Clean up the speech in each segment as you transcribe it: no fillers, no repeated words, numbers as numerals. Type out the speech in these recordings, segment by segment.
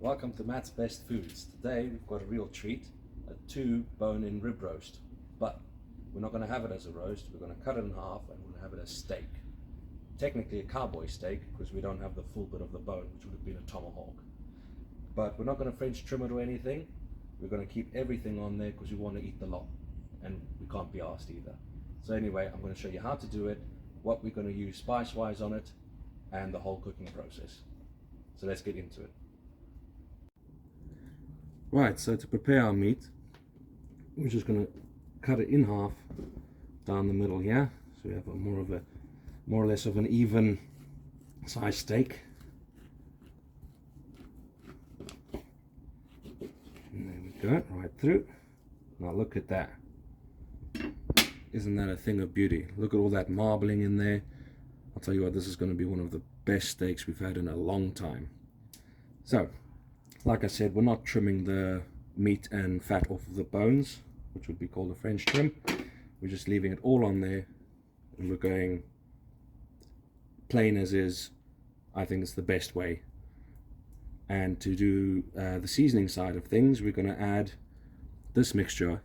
Welcome to Matt's Best Foods. Today we've got a real treat, a 2 bone-in rib roast. But we're not going to have it as a roast, we're going to cut it in half and we're going to have it as steak. Technically a cowboy steak because we don't have the full bit of the bone, which would have been a tomahawk. But we're not going to French trim it or anything. We're going to keep everything on there because we want to eat the lot and we can't be asked either. So anyway, I'm going to show you how to do it, what we're going to use spice-wise on it, and the whole cooking process. So let's get into it. Right, so to prepare our meat, we're just going to cut it in half down the middle here, so we have more or less of an even size steak. And there we go, right through. Now look at that. Isn't that a thing of beauty? Look at all that marbling in there. I'll tell you what, this is going to be one of the best steaks we've had in a long time. So, like I said, we're not trimming the meat and fat off of the bones, which would be called a French trim. We're just leaving it all on there, and we're going plain as is. I think it's the best way. And to do the seasoning side of things, we're going to add this mixture,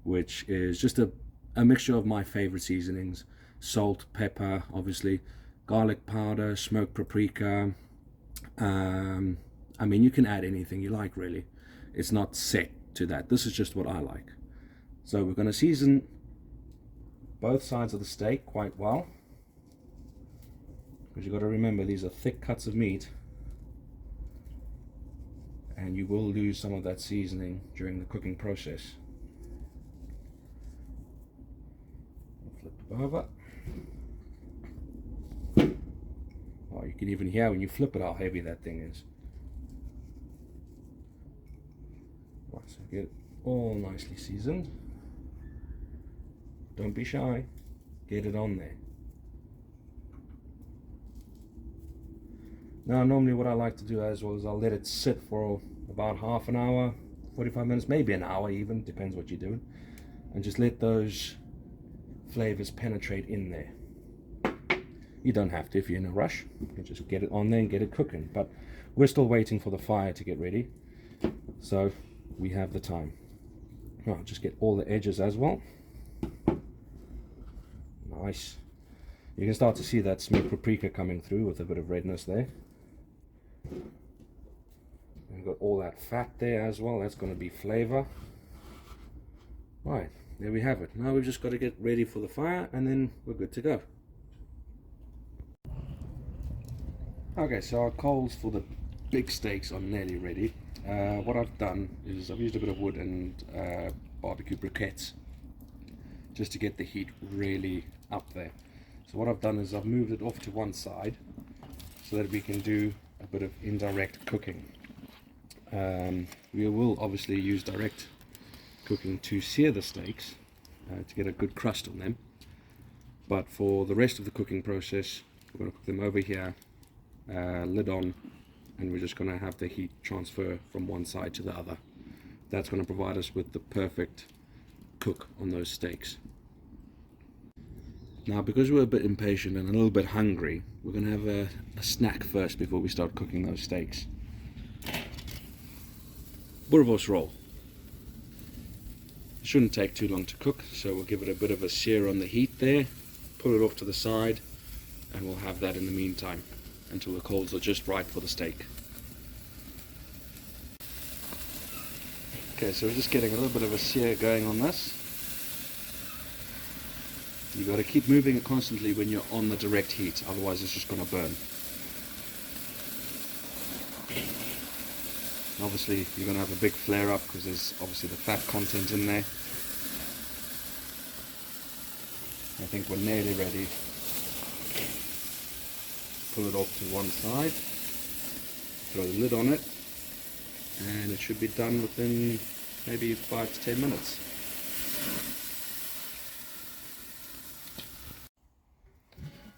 which is just a mixture of my favorite seasonings: salt, pepper, obviously, garlic powder, smoked paprika. I mean, you can add anything you like, really. It's not set to that. This is just what I like. So we're going to season both sides of the steak quite well, because you've got to remember these are thick cuts of meat, and you will lose some of that seasoning during the cooking process. Flip it over. Oh, you can even hear when you flip it how heavy that thing is. Right, so get it all nicely seasoned. Don't be shy. Get it on there. Now, normally what I like to do as well is I'll let it sit for about half an hour, 45 minutes, maybe an hour even, depends what you're doing, and just let those flavors penetrate in there. You don't have to if you're in a rush. You can just get it on there and get it cooking. But we're still waiting for the fire to get ready, so we have the time. I'll just get all the edges as well. Nice. You can start to see that smoked paprika coming through with a bit of redness there. We've got all that fat there as well. That's going to be flavor. Right, there we have it. Now we've just got to get ready for the fire and then we're good to go. Okay, so our coals for the big steaks are nearly ready. What I've done is I've used a bit of wood and barbecue briquettes just to get the heat really up there. So what I've done is I've moved it off to one side so that we can do a bit of indirect cooking. We will obviously use direct cooking to sear the steaks to get a good crust on them, but for the rest of the cooking process we're going to cook them over here, lid on, and we're just going to have the heat transfer from one side to the other. That's going to provide us with the perfect cook on those steaks. Now, because we're a bit impatient and a little bit hungry, we're going to have a snack first before we start cooking those steaks. Boerewors roll. Shouldn't take too long to cook, so we'll give it a bit of a sear on the heat there, pull it off to the side, and we'll have that in the meantime until the coals are just right for the steak. Okay, so we're just getting a little bit of a sear going on this. You've got to keep moving it constantly when you're on the direct heat, otherwise it's just going to burn. Obviously you're going to have a big flare up because there's obviously the fat content in there. I think we're nearly ready. Pull it off to one side, throw the lid on it, and it should be done within maybe 5 to 10 minutes.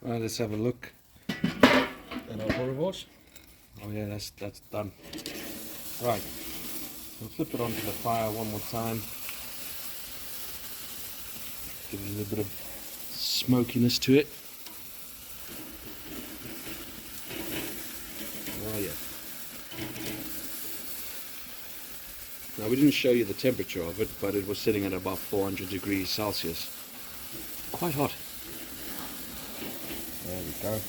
Right, let's have a look at our boerewors. Oh yeah, that's done. Right, we'll flip it onto the fire one more time. Give it a little bit of smokiness to it. Oh yeah. Now we didn't show you the temperature of it, but it was sitting at about 400 degrees Celsius. Quite hot. There we go.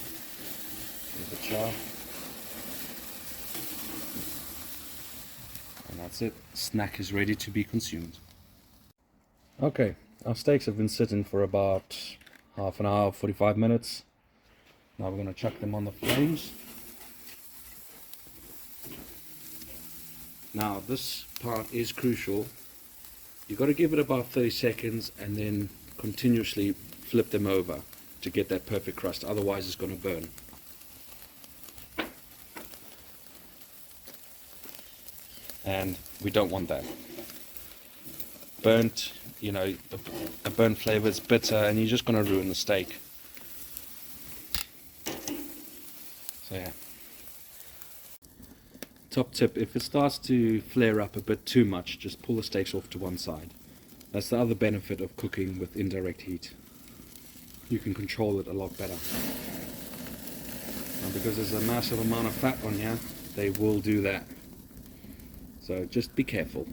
There's the char. And that's it. Snack is ready to be consumed. Okay, our steaks have been sitting for about half an hour, 45 minutes. Now we're going to chuck them on the flames. Now this part is crucial. You've got to give it about 30 seconds and then continuously flip them over to get that perfect crust, otherwise it's going to burn. And we don't want that. Burnt, you know, a burnt flavor is bitter and you're just going to ruin the steak. So yeah. Top tip, if it starts to flare up a bit too much, just pull the steaks off to one side. That's the other benefit of cooking with indirect heat. You can control it a lot better. And because there's a massive amount of fat on here, they will do that. So just be careful.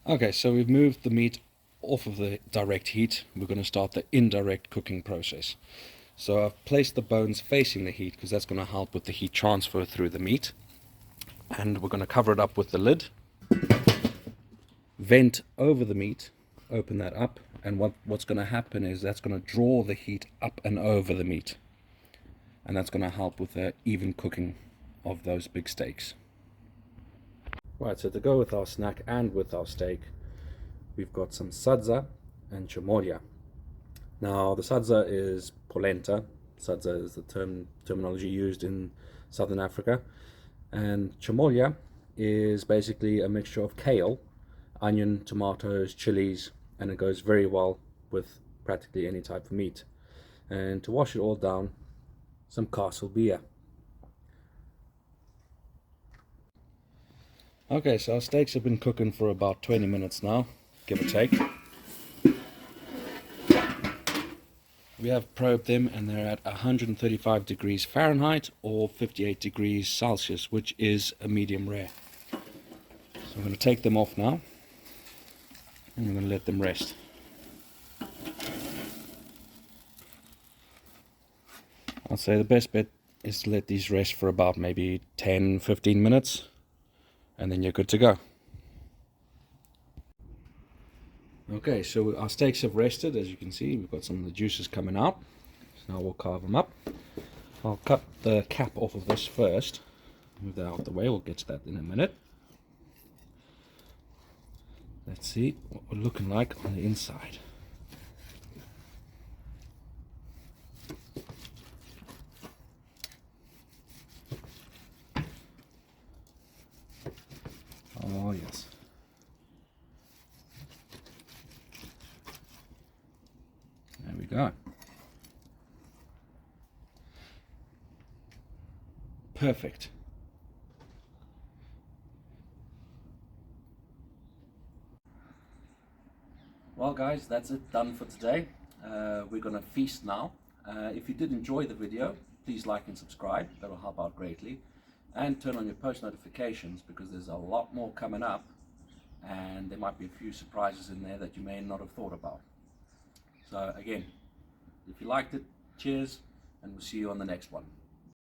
Okay, so we've moved the meat off of the direct heat. We're going to start the indirect cooking process. So I've placed the bones facing the heat because that's going to help with the heat transfer through the meat. And we're going to cover it up with the lid. Vent over the meat, open that up, and what's going to happen is that's going to draw the heat up and over the meat. And that's going to help with the even cooking of those big steaks. Right, so to go with our snack and with our steak, we've got some sadza and chamoria. Now, the sadza is polenta. Sadza is the terminology used in southern Africa. And chamoria is basically a mixture of kale, onion, tomatoes, chilies, and it goes very well with practically any type of meat. And to wash it all down, some castle beer. Okay, so our steaks have been cooking for about 20 minutes now, give or take. We have probed them and they're at 135 degrees Fahrenheit or 58 degrees Celsius, which is a medium rare. So I'm going to take them off now and I'm going to let them rest. I'd say the best bet is to let these rest for about maybe 10-15 minutes. And then you're good to go. Okay, so our steaks have rested. As you can see, we've got some of the juices coming out. So now we'll carve them up. I'll cut the cap off of this first. Move that out of the way. We'll get to that in a minute. Let's see what we're looking like on the inside. Oh yes. There we go. Perfect. Well guys, that's it, done for today. We're gonna feast now. If you did enjoy the video, please like and subscribe. That'll help out greatly. And turn on your post notifications because there's a lot more coming up and there might be a few surprises in there that you may not have thought about. So again, if you liked it, cheers, and we'll see you on the next one.